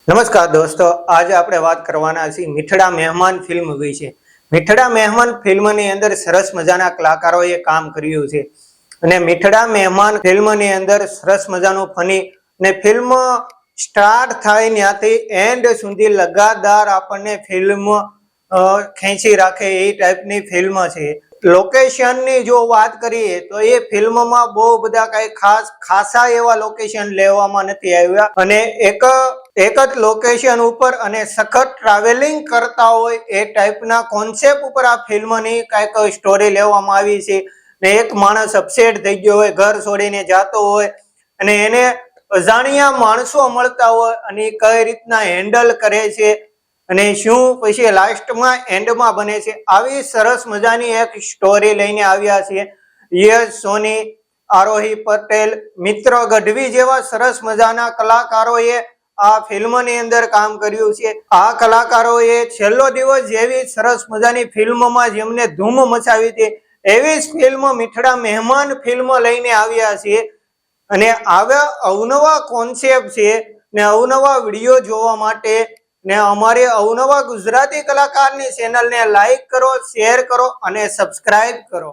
નમસ્કાર દોસ્તો, આજે આપણે વાત કરવાના છીએ મીઠડા મહેમાન ફિલ્મ વિશે। મીઠડા મહેમાન ફિલ્મની અંદર સરસ મજાના કલાકારોએ કામ કર્યું છે અને મીઠડા મહેમાન ફિલ્મની અંદર સરસ મજાનું ફની ને ફિલ્મ સ્ટાર્ટ થાય ત્યાંથી એન્ડ સુધી લગાતાર આપણને ફિલ્મ ખેંચી રાખે એ ટાઈપની ફિલ્મ છે। લોકેશનની જો વાત કરીએ તો એ ફિલ્મમાં બહુ બધા કઈ ખાસા એવા લોકેશન લેવામાં નથી આવ્યા અને એક જ લોકેશન ઉપર અને સખત ટ્રાવેલિંગ કરતા હોય એ ટાઈપના કોન્સેપ્ટ ઉપર આ ફિલ્મની કઈક સ્ટોરી લેવામાં આવી છે। ને એક માણસ અપસેટ થઈ ગયો હોય, ઘર છોડીને જતો હોય અને એને અજાણ્યા માણસો મળતા હોય અને કઈ રીતના હેન્ડલ કરે છે અને શું પછી લાસ્ટમાં એન્ડમાં બને છે, આવી સરસ મજાની એક સ્ટોરી લઈને આવ્યા છે। યશ સોની, આરોહી પટેલ, મિત્ર ગઢવી જેવા સરસ મજાના કલાકારોએ આ ફિલ્મની અંદર કામ કર્યું છે। આ કલાકારોએ છેલ્લો દિવસ જેવી સરસ મજાની ફિલ્મમાં જેમને ધૂમ મચાવી હતી એવી જ ફિલ્મ મીઠડા મહેમાન ફિલ્મ લઈને આવ્યા છે અને આવા અવનવા કોન્સેપ્ટ છે ને અવનવા વિડીયો જોવા માટે ને અમારી અવનવા ગુજરાતી કલાકારની ચેનલને લાઈક કરો, શેર કરો અને સબસ્ક્રાઇબ કરો।